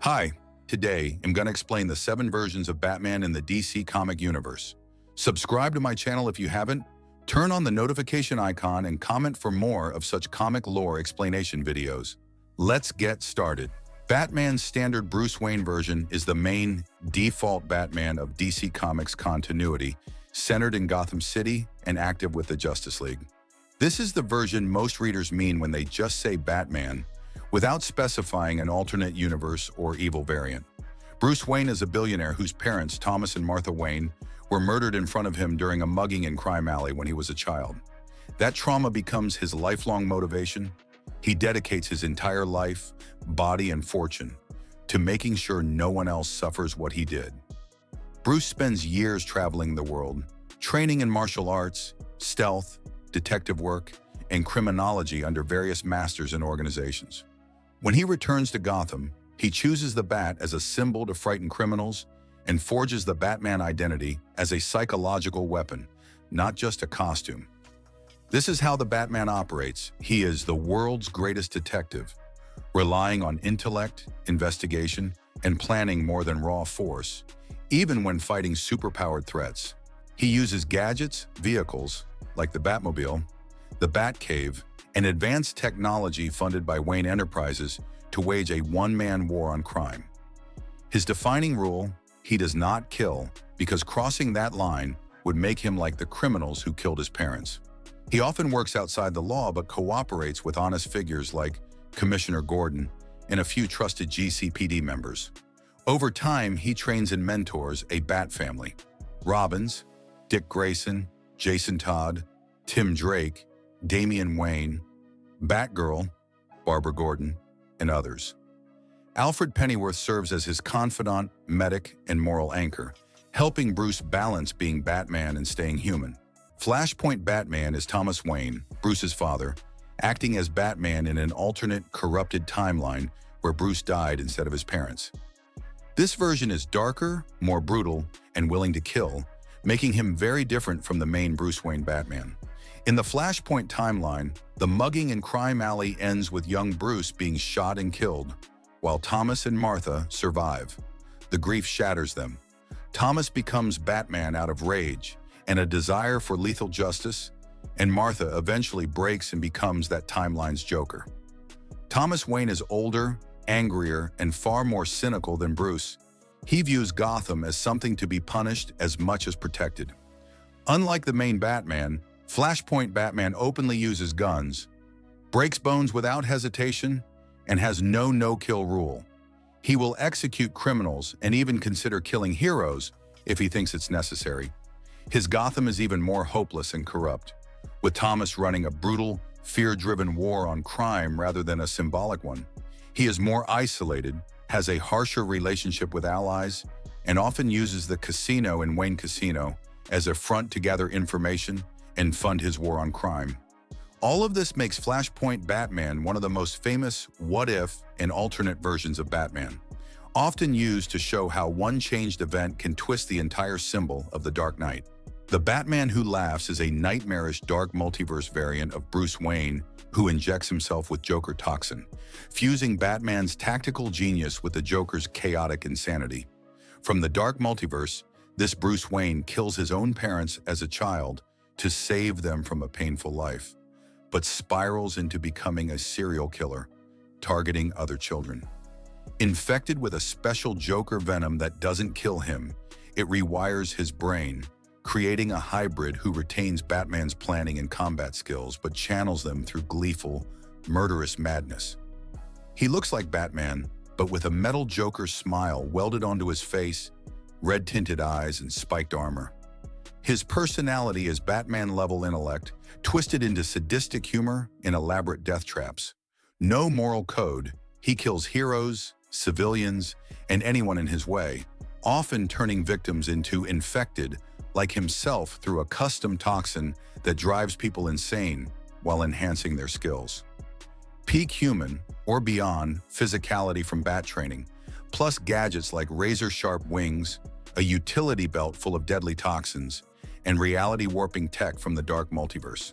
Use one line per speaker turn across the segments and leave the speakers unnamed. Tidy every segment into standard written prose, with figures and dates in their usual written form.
Hi, today I'm going to explain the 7 versions of Batman in the DC comic universe. Subscribe to my channel if you haven't, turn on the notification icon and comment for more of such comic lore explanation videos. Let's get started. Batman's standard Bruce Wayne version is the main, default Batman of DC Comics continuity, centered in Gotham City and active with the Justice League. This is the version most readers mean when they just say Batman, without specifying an alternate universe or evil variant. Bruce Wayne is a billionaire whose parents, Thomas and Martha Wayne, were murdered in front of him during a mugging in Crime Alley when he was a child. That trauma becomes his lifelong motivation. He dedicates his entire life, body, and fortune to making sure no one else suffers what he did. Bruce spends years traveling the world, training in martial arts, stealth, detective work, and criminology under various masters and organizations. When he returns to Gotham, he chooses the bat as a symbol to frighten criminals and forges the Batman identity as a psychological weapon, not just a costume. This is how the Batman operates. He is the world's greatest detective, relying on intellect, investigation, and planning more than raw force, even when fighting superpowered threats. He uses gadgets, vehicles, like the Batmobile, the Batcave, and advanced technology funded by Wayne Enterprises to wage a one-man war on crime. His defining rule: he does not kill, because crossing that line would make him like the criminals who killed his parents. He often works outside the law but cooperates with honest figures like Commissioner Gordon and a few trusted GCPD members. Over time, he trains and mentors a Bat family: Robbins, Dick Grayson, Jason Todd, Tim Drake, Damian Wayne, Batgirl, Barbara Gordon, and others. Alfred Pennyworth serves as his confidant, medic, and moral anchor, helping Bruce balance being Batman and staying human. Flashpoint Batman is Thomas Wayne, Bruce's father, acting as Batman in an alternate, corrupted timeline where Bruce died instead of his parents. This version is darker, more brutal, and willing to kill, making him very different from the main Bruce Wayne Batman. In the Flashpoint timeline, the mugging in Crime Alley ends with young Bruce being shot and killed, while Thomas and Martha survive. The grief shatters them. Thomas becomes Batman out of rage and a desire for lethal justice, and Martha eventually breaks and becomes that timeline's Joker. Thomas Wayne is older, angrier, and far more cynical than Bruce. He views Gotham as something to be punished as much as protected. Unlike the main Batman, Flashpoint Batman openly uses guns, breaks bones without hesitation, and has no no-kill rule. He will execute criminals and even consider killing heroes if he thinks it's necessary. His Gotham is even more hopeless and corrupt, with Thomas running a brutal, fear-driven war on crime rather than a symbolic one. He is more isolated, has a harsher relationship with allies, and often uses the casino in Wayne Casino as a front to gather information and fund his war on crime. All of this makes Flashpoint Batman one of the most famous what-if and alternate versions of Batman, often used to show how one changed event can twist the entire symbol of the Dark Knight. The Batman Who Laughs is a nightmarish dark multiverse variant of Bruce Wayne who injects himself with Joker toxin, fusing Batman's tactical genius with the Joker's chaotic insanity. From the dark multiverse, this Bruce Wayne kills his own parents as a child to save them from a painful life, but spirals into becoming a serial killer, targeting other children. Infected with a special Joker venom that doesn't kill him, it rewires his brain, creating a hybrid who retains Batman's planning and combat skills but channels them through gleeful, murderous madness. He looks like Batman, but with a metal Joker smile welded onto his face, red-tinted eyes, and spiked armor. His personality is Batman-level intellect, twisted into sadistic humor and elaborate death traps. No moral code, he kills heroes, civilians, and anyone in his way, often turning victims into infected, like himself, through a custom toxin that drives people insane while enhancing their skills. Peak human, or beyond, physicality from bat training, plus gadgets like razor-sharp wings, a utility belt full of deadly toxins, and reality-warping tech from the dark multiverse.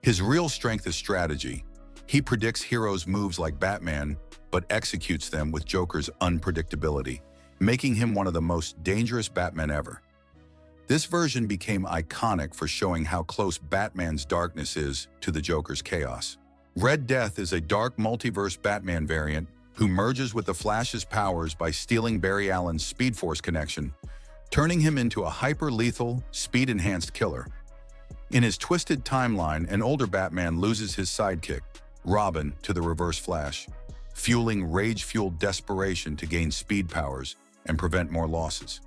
His real strength is strategy. He predicts heroes' moves like Batman, but executes them with Joker's unpredictability, making him one of the most dangerous Batmen ever. This version became iconic for showing how close Batman's darkness is to the Joker's chaos. Red Death is a dark multiverse Batman variant who merges with the Flash's powers by stealing Barry Allen's Speed Force connection, turning him into a hyper-lethal, speed-enhanced killer. In his twisted timeline, an older Batman loses his sidekick, Robin, to the Reverse Flash, fueling rage-fueled desperation to gain speed powers and prevent more losses.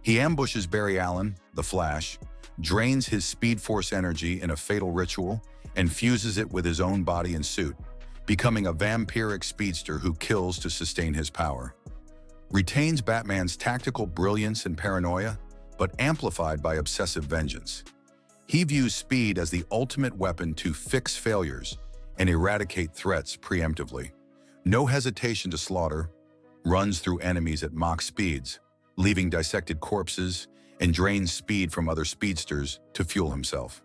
He ambushes Barry Allen, the Flash, drains his Speed Force energy in a fatal ritual, and fuses it with his own body and suit, becoming a vampiric speedster who kills to sustain his power. Retains Batman's tactical brilliance and paranoia, but amplified by obsessive vengeance. He views speed as the ultimate weapon to fix failures and eradicate threats preemptively. No hesitation to slaughter, runs through enemies at Mach speeds, leaving dissected corpses, and drains speed from other speedsters to fuel himself.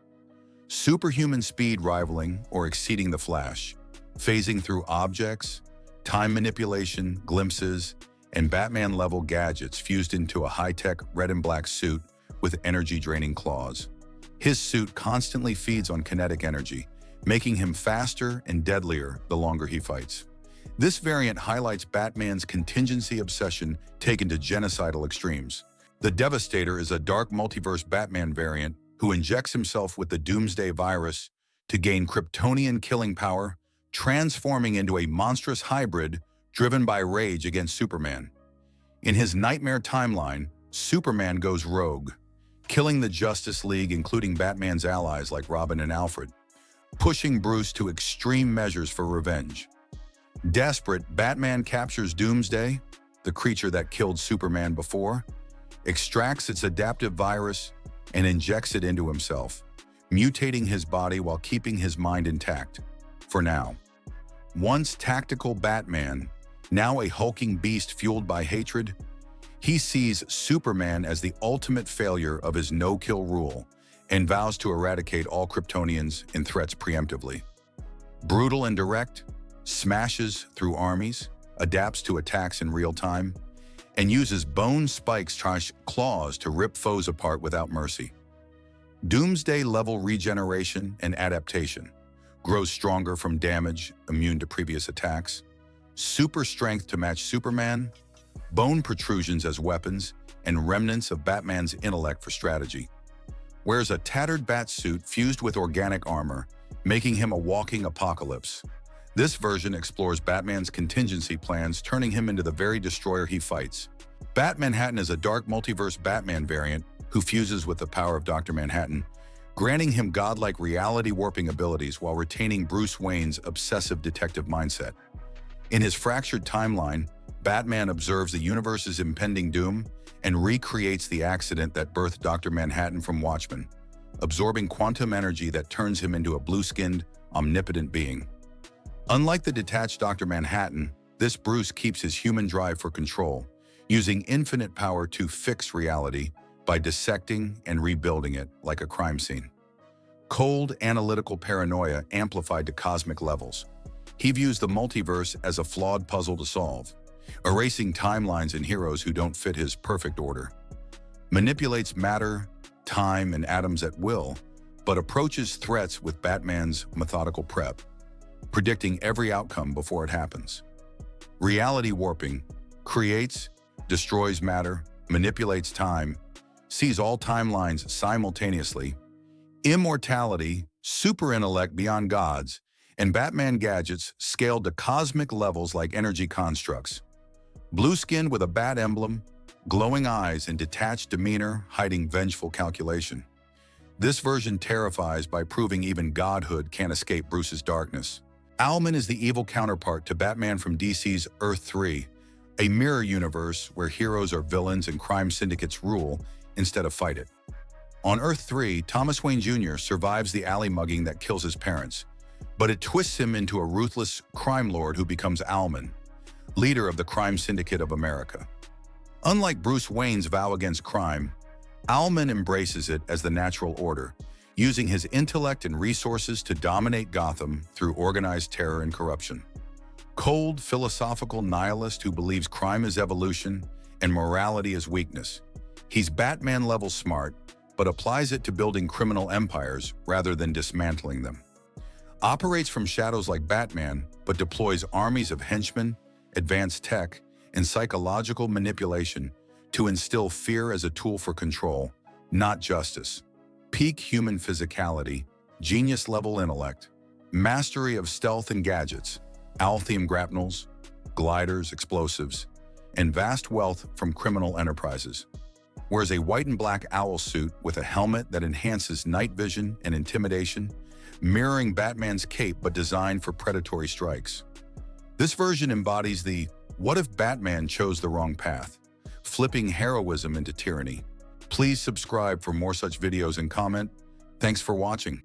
Superhuman speed rivaling or exceeding the Flash, phasing through objects, time manipulation, glimpses, and Batman-level gadgets fused into a high-tech red and black suit with energy-draining claws. His suit constantly feeds on kinetic energy, making him faster and deadlier the longer he fights. This variant highlights Batman's contingency obsession taken to genocidal extremes. The Devastator is a dark multiverse Batman variant who injects himself with the Doomsday virus to gain Kryptonian killing power, transforming into a monstrous hybrid driven by rage against Superman. In his nightmare timeline, Superman goes rogue, killing the Justice League, including Batman's allies like Robin and Alfred, pushing Bruce to extreme measures for revenge. Desperate, Batman captures Doomsday, the creature that killed Superman before, extracts its adaptive virus, and injects it into himself, mutating his body while keeping his mind intact, for now. Once tactical Batman, now a hulking beast fueled by hatred, he sees Superman as the ultimate failure of his no-kill rule and vows to eradicate all Kryptonians and threats preemptively. Brutal and direct, smashes through armies, adapts to attacks in real time, and uses bone spikes claws to rip foes apart without mercy. Doomsday-level regeneration and adaptation, grows stronger from damage, immune to previous attacks, super strength to match Superman, bone protrusions as weapons, and remnants of Batman's intellect for strategy. Wears a tattered bat suit fused with organic armor, making him a walking apocalypse. This version explores Batman's contingency plans, turning him into the very destroyer he fights. Bat Manhattan is a dark multiverse Batman variant who fuses with the power of Dr. Manhattan, granting him godlike reality-warping abilities while retaining Bruce Wayne's obsessive detective mindset. In his fractured timeline, Batman observes the universe's impending doom and recreates the accident that birthed Dr. Manhattan from Watchmen, absorbing quantum energy that turns him into a blue-skinned, omnipotent being. Unlike the detached Dr. Manhattan, this Bruce keeps his human drive for control, using infinite power to fix reality by dissecting and rebuilding it like a crime scene. Cold, analytical paranoia amplified to cosmic levels. He views the multiverse as a flawed puzzle to solve, erasing timelines and heroes who don't fit his perfect order. Manipulates matter, time, and atoms at will, but approaches threats with Batman's methodical prep, predicting every outcome before it happens. Reality warping, creates, destroys matter, manipulates time, sees all timelines simultaneously. Immortality, super intellect beyond gods, and Batman gadgets scaled to cosmic levels like energy constructs. Blue skin with a bat emblem, glowing eyes, and detached demeanor hiding vengeful calculation. This version terrifies by proving even godhood can't escape Bruce's darkness. Owlman is the evil counterpart to Batman from DC's Earth 3, a mirror universe where heroes are villains and crime syndicates rule instead of fight it. On Earth 3, Thomas Wayne Jr. survives the alley mugging that kills his parents, but it twists him into a ruthless crime lord who becomes Owlman, leader of the crime syndicate of America. Unlike Bruce Wayne's vow against crime, Owlman embraces it as the natural order, using his intellect and resources to dominate Gotham through organized terror and corruption. Cold, philosophical nihilist who believes crime is evolution and morality is weakness. He's Batman-level smart, but applies it to building criminal empires rather than dismantling them. Operates from shadows like Batman, but deploys armies of henchmen, advanced tech, and psychological manipulation to instill fear as a tool for control, not justice. Peak human physicality, genius-level intellect, mastery of stealth and gadgets, Altheum grapnels, gliders, explosives, and vast wealth from criminal enterprises. Wears a white and black owl suit with a helmet that enhances night vision and intimidation, mirroring Batman's cape but designed for predatory strikes. This version embodies the "what if Batman chose the wrong path?" flipping heroism into tyranny. Please subscribe for more such videos and comment. Thanks for watching.